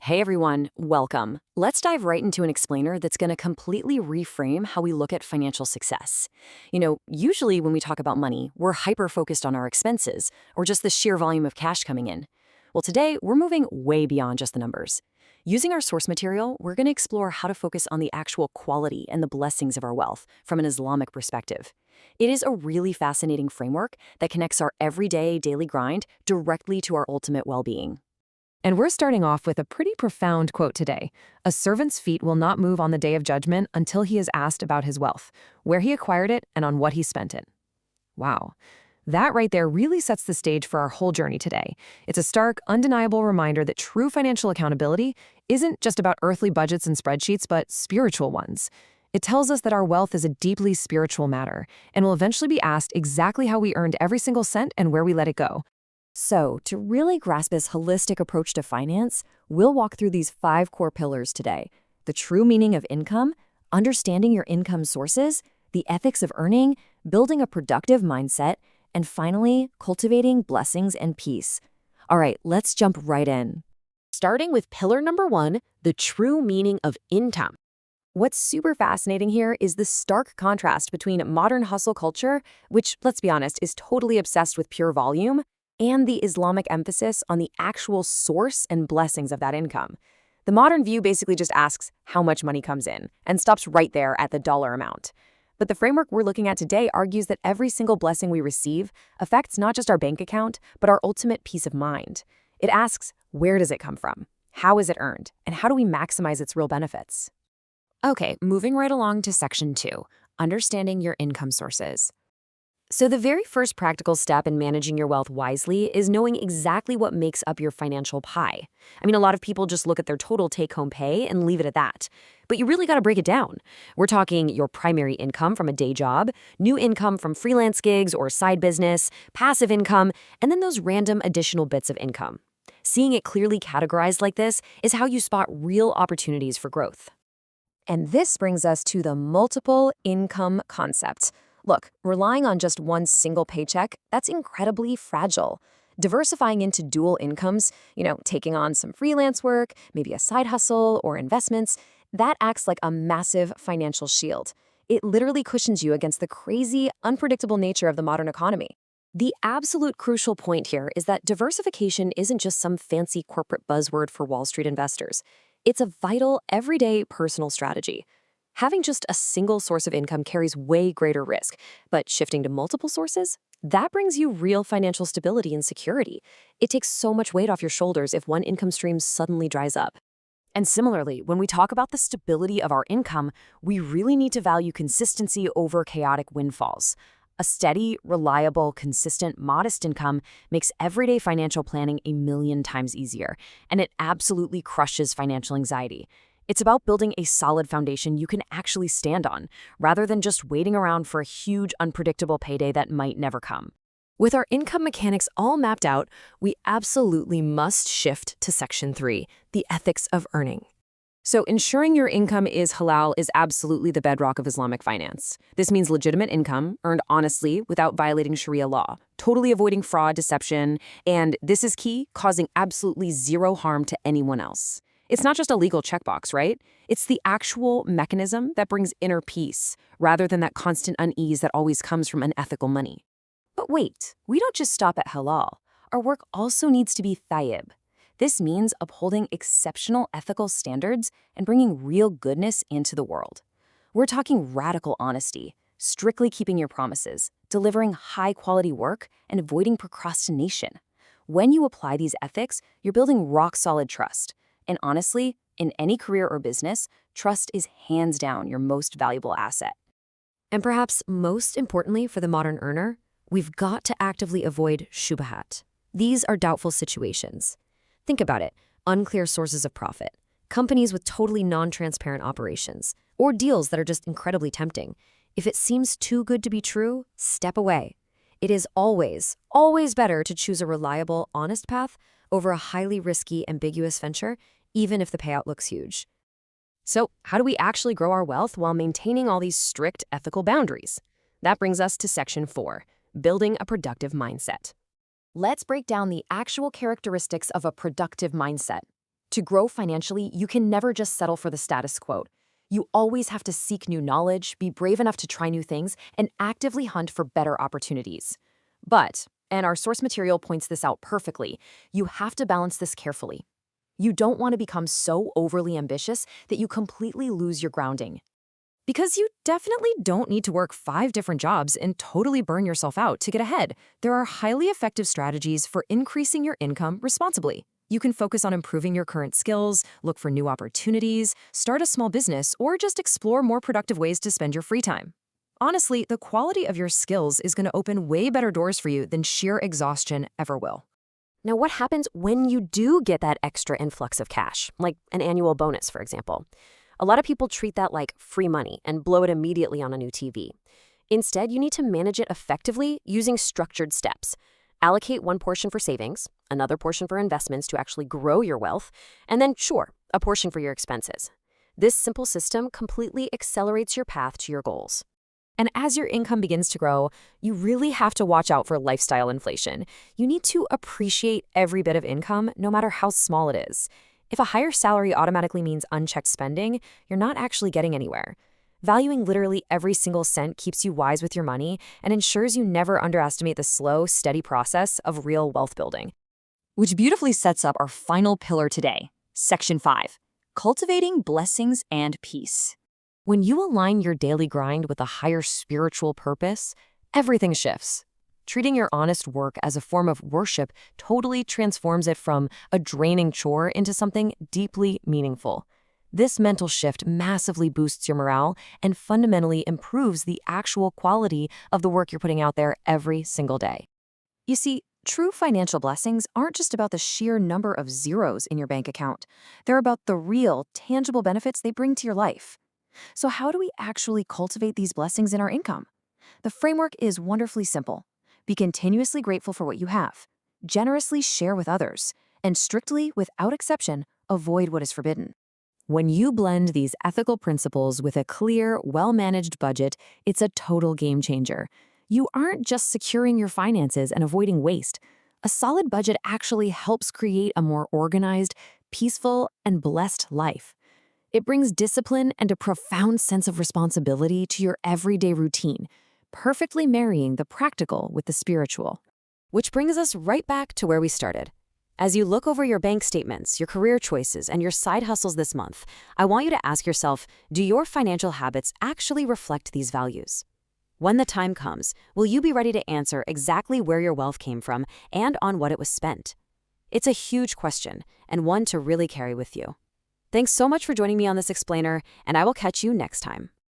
Hey everyone, welcome. Let's dive right into an explainer that's going to completely reframe how we look at financial success. Usually when we talk about money, we're hyper focused on our expenses or just the sheer volume of cash coming in. Well, today we're moving way beyond just the numbers. Using our source material, we're going to explore how to focus on the actual quality and the blessings of our wealth from an Islamic perspective. It is a really fascinating framework that connects our everyday daily grind directly to our ultimate well-being. And we're starting off with a pretty profound quote today. A servant's feet will not move on the day of judgment until he is asked about his wealth, where he acquired it, and on what he spent it. Wow. That right there really sets the stage for our whole journey today. It's a stark, undeniable reminder that true financial accountability isn't just about earthly budgets and spreadsheets, but spiritual ones. It tells us that our wealth is a deeply spiritual matter and will eventually be asked exactly how we earned every single cent and where we let it go. So, to really grasp this holistic approach to finance, we'll walk through these 5 core pillars today: the true meaning of income, understanding your income sources, the ethics of earning, building a productive mindset, and finally, cultivating blessings and peace. All right, let's jump right in. Starting with pillar number 1, the true meaning of income. What's super fascinating here is the stark contrast between modern hustle culture, which, let's be honest, is totally obsessed with pure volume, and the Islamic emphasis on the actual source and blessings of that income. The modern view basically just asks how much money comes in and stops right there at the dollar amount. But the framework we're looking at today argues that every single blessing we receive affects not just our bank account, but our ultimate peace of mind. It asks, where does it come from? How is it earned? And how do we maximize its real benefits? Okay, moving right along to section 2, understanding your income sources. So the very first practical step in managing your wealth wisely is knowing exactly what makes up your financial pie. A lot of people just look at their total take-home pay and leave it at that. But you really got to break it down. We're talking your primary income from a day job, new income from freelance gigs or side business, passive income, and then those random additional bits of income. Seeing it clearly categorized like this is how you spot real opportunities for growth. And this brings us to the multiple income concept. Look, relying on just one single paycheck, that's incredibly fragile. Diversifying into dual incomes, taking on some freelance work, maybe a side hustle or investments, that acts like a massive financial shield. It literally cushions you against the crazy, unpredictable nature of the modern economy. The absolute crucial point here is that diversification isn't just some fancy corporate buzzword for Wall Street investors. It's a vital, everyday personal strategy. Having just a single source of income carries way greater risk, but shifting to multiple sources, that brings you real financial stability and security. It takes so much weight off your shoulders if one income stream suddenly dries up. And similarly, when we talk about the stability of our income, we really need to value consistency over chaotic windfalls. A steady, reliable, consistent, modest income makes everyday financial planning a million times easier, and it absolutely crushes financial anxiety. It's about building a solid foundation you can actually stand on, rather than just waiting around for a huge, unpredictable payday that might never come. With our income mechanics all mapped out, we absolutely must shift to section 3, the ethics of earning. So ensuring your income is halal is absolutely the bedrock of Islamic finance. This means legitimate income, earned honestly without violating Sharia law, totally avoiding fraud, deception, and this is key, causing absolutely zero harm to anyone else. It's not just a legal checkbox, right? It's the actual mechanism that brings inner peace, rather than that constant unease that always comes from unethical money. But wait, we don't just stop at halal. Our work also needs to be tayyib. This means upholding exceptional ethical standards and bringing real goodness into the world. We're talking radical honesty, strictly keeping your promises, delivering high-quality work, and avoiding procrastination. When you apply these ethics, you're building rock-solid trust. And honestly, in any career or business, trust is hands down your most valuable asset. And perhaps most importantly for the modern earner, we've got to actively avoid shubahat. These are doubtful situations. Think about it, unclear sources of profit, companies with totally non-transparent operations, or deals that are just incredibly tempting. If it seems too good to be true, step away. It is always, always better to choose a reliable, honest path over a highly risky, ambiguous venture, even if the payout looks huge. So, how do we actually grow our wealth while maintaining all these strict ethical boundaries? That brings us to section 4, building a productive mindset. Let's break down the actual characteristics of a productive mindset. To grow financially, you can never just settle for the status quo. You always have to seek new knowledge, be brave enough to try new things, and actively hunt for better opportunities. But, and our source material points this out perfectly, you have to balance this carefully. You don't want to become so overly ambitious that you completely lose your grounding. Because you definitely don't need to work 5 different jobs and totally burn yourself out to get ahead. There are highly effective strategies for increasing your income responsibly. You can focus on improving your current skills, look for new opportunities, start a small business, or just explore more productive ways to spend your free time. Honestly, the quality of your skills is going to open way better doors for you than sheer exhaustion ever will. Now, what happens when you do get that extra influx of cash, like an annual bonus, for example? A lot of people treat that like free money and blow it immediately on a new TV. Instead, you need to manage it effectively using structured steps. Allocate one portion for savings, another portion for investments to actually grow your wealth, and then, sure, a portion for your expenses. This simple system completely accelerates your path to your goals. And as your income begins to grow, you really have to watch out for lifestyle inflation. You need to appreciate every bit of income, no matter how small it is. If a higher salary automatically means unchecked spending, you're not actually getting anywhere. Valuing literally every single cent keeps you wise with your money and ensures you never underestimate the slow, steady process of real wealth building. Which beautifully sets up our final pillar today, Section 5, Cultivating Blessings and Peace. When you align your daily grind with a higher spiritual purpose, everything shifts. Treating your honest work as a form of worship totally transforms it from a draining chore into something deeply meaningful. This mental shift massively boosts your morale and fundamentally improves the actual quality of the work you're putting out there every single day. You see, true financial blessings aren't just about the sheer number of zeros in your bank account. They're about the real, tangible benefits they bring to your life. So how do we actually cultivate these blessings in our income? The framework is wonderfully simple. Be continuously grateful for what you have, generously share with others, and strictly, without exception, avoid what is forbidden. When you blend these ethical principles with a clear, well-managed budget, it's a total game changer. You aren't just securing your finances and avoiding waste. A solid budget actually helps create a more organized, peaceful, and blessed life. It brings discipline and a profound sense of responsibility to your everyday routine, perfectly marrying the practical with the spiritual. Which brings us right back to where we started. As you look over your bank statements, your career choices, and your side hustles this month, I want you to ask yourself, do your financial habits actually reflect these values? When the time comes, will you be ready to answer exactly where your wealth came from and on what it was spent? It's a huge question, and one to really carry with you. Thanks so much for joining me on this explainer, and I will catch you next time.